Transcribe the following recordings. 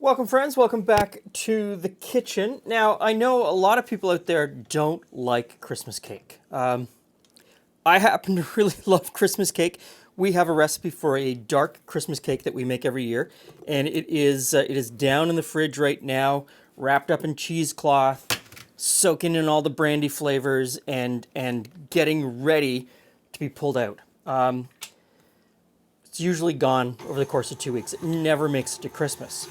Welcome, friends. Welcome back to the kitchen. Now, I know a lot of people out there don't like Christmas cake. I happen to really love Christmas cake. We have a recipe for a dark Christmas cake that we make every year, and it is down in the fridge right now, wrapped up in cheesecloth, soaking in all the brandy flavors, and getting ready to be pulled out. It's usually gone over the course of 2 weeks. It never makes it to Christmas.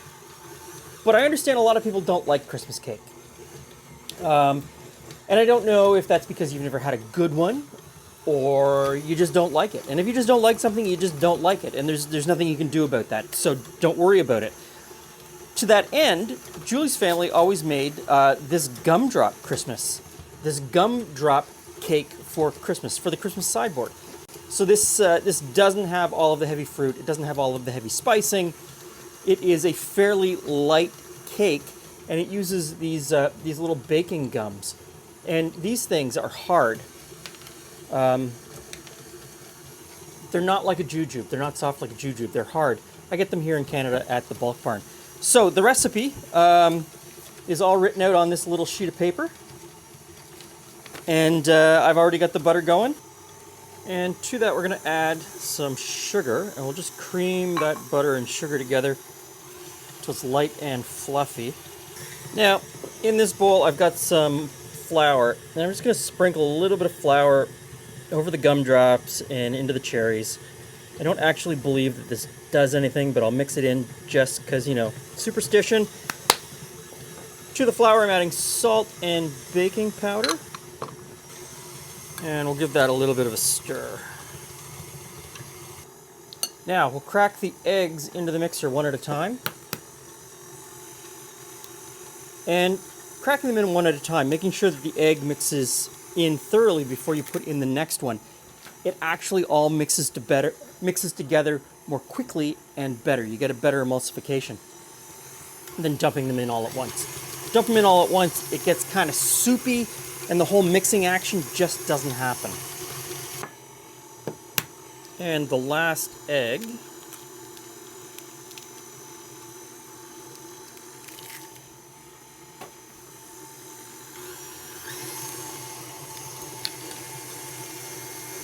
But I understand a lot of people don't like Christmas cake. And I don't know if that's because you've never had a good one or you just don't like it. And if you just don't like something, you just don't like it. And there's nothing you can do about that. So don't worry about it. To that end, Julie's family always made this gumdrop cake for Christmas, for the Christmas sideboard. So this doesn't have all of the heavy fruit. It doesn't have all of the heavy spicing. It is a fairly light cake, and it uses these little baking gums. And these things are hard. They're not like a jujube. They're not soft like a jujube. They're hard. I get them here in Canada at the Bulk Barn. So the recipe is all written out on this little sheet of paper. And I've already got the butter going. And to that, we're going to add some sugar, and we'll just cream that butter and sugar together until it's light and fluffy. Now, in this bowl, I've got some flour, and I'm just going to sprinkle a little bit of flour over the gumdrops and into the cherries. I don't actually believe that this does anything, but I'll mix it in just because, you know, superstition. To the flour, I'm adding salt and baking powder. And we'll give that a little bit of a stir. Now, we'll crack the eggs into the mixer one at a time. And cracking them in one at a time, making sure that the egg mixes in thoroughly before you put in the next one. It actually all mixes together more quickly and better. You get a better emulsification than dumping them in all at once. Dump them in all at once, it gets kind of soupy, and the whole mixing action just doesn't happen. And the last egg.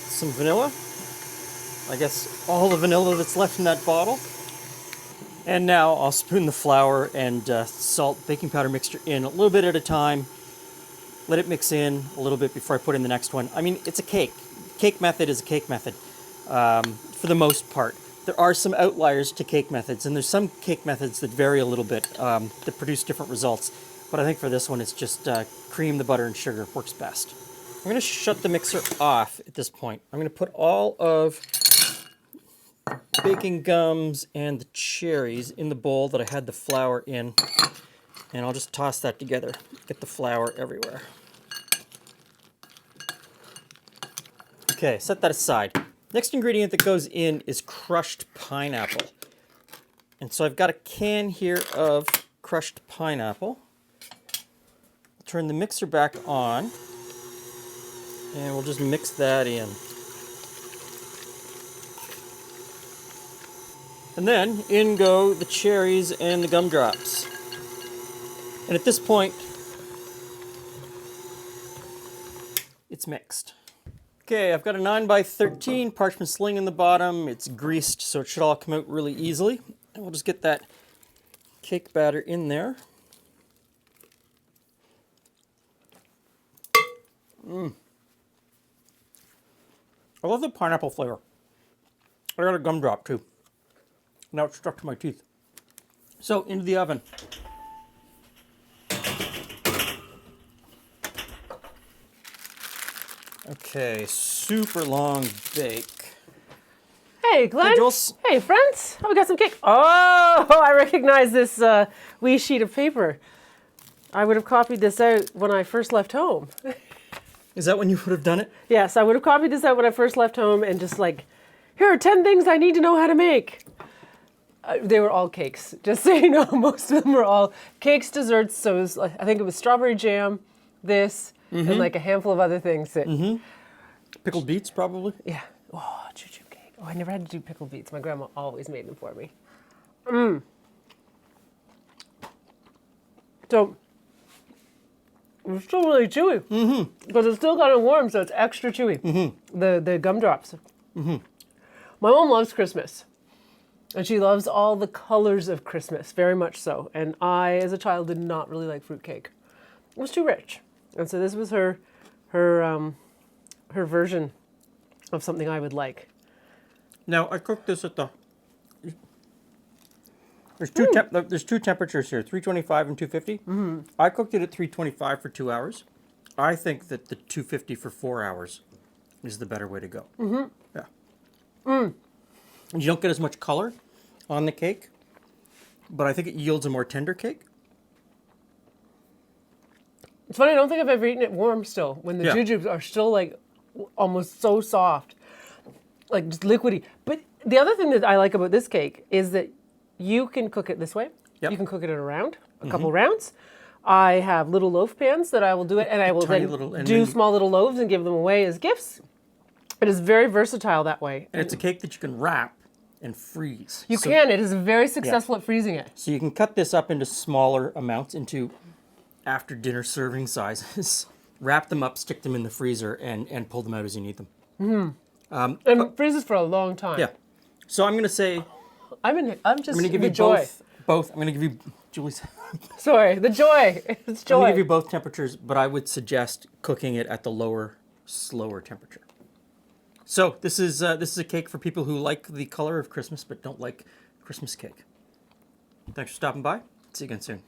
Some vanilla. I guess all the vanilla that's left in that bottle. And now I'll spoon the flour and salt baking powder mixture in a little bit at a time. Let it mix in a little bit before I put in the next one. I mean, it's a cake. Cake method is a cake method for the most part. There are some outliers to cake methods, and there's some cake methods that vary a little bit that produce different results. But I think for this one, it's just cream, the butter, and sugar works best. I'm going to shut the mixer off at this point. I'm going to put all of baking gums and the cherries in the bowl that I had the flour in, and I'll just toss that together. Get the flour everywhere. Okay, set that aside. Next ingredient that goes in is crushed pineapple. And so I've got a can here of crushed pineapple. I'll turn the mixer back on, and we'll just mix that in. And then in go the cherries and the gumdrops. And at this point, it's mixed. Okay, I've got a 9x13 parchment sling in the bottom. It's greased, so it should all come out really easily. And we'll just get that cake batter in there. I love the pineapple flavor. I got a gumdrop too. Now it's stuck to my teeth. So, into the oven. Okay, super long bake. Hey, Glenn. Hey, Jules. Hey, friends. Oh, we got some cake. Oh, I recognize this wee sheet of paper. I would have copied this out when I first left home. Is that when you would have done it? Yes, I would have copied this out when I first left home and just like, here are 10 things I need to know how to make. They were all cakes, just so you know. Most of them were all cakes, desserts. So it was, I think it was strawberry jam, this, and like a handful of other things. That, Pickled beets, probably? Yeah. Oh, jujube cake. Oh, I never had to do pickled beets. My grandma always made them for me. So it's still really chewy. Because it's still kind of warm, so it's extra chewy. The gumdrops. My mom loves Christmas. And she loves all the colors of Christmas, very much so. And I, as a child, did not really like fruitcake. It was too rich. And so this was her version of something I would like. Now, I cooked this at the... There's two temperatures here, 325 and 250. I cooked it at 325 for 2 hours. I think that the 250 for 4 hours is the better way to go. Yeah. You don't get as much color on the cake, but I think it yields a more tender cake. It's funny, I don't think I've ever eaten it warm still, when the Yeah. jujubes are still like almost so soft, like just liquidy. But the other thing that I like about this cake is that you can cook it this way. Yep. You can cook it in a round, a couple rounds. I have little loaf pans that I will do it, and I will Tiny then little- and do then- small little loaves and give them away as gifts. It is very versatile that way. And it's a cake that you can wrap and freeze. You So- can. It is very successful at freezing it. So you can cut this up into smaller amounts, into after dinner serving sizes, wrap them up, stick them in the freezer, and pull them out as you need them. And it freezes for a long time. Yeah. So I'm going to say, I'm just I'm going to give the you joy. both. I'm going to give you, Julie's, Sorry, the joy. It's I'm joy. going to give you both temperatures, but I would suggest cooking it at the lower, slower temperature. So this is a cake for people who like the color of Christmas but don't like Christmas cake. Thanks for stopping by. See you again soon.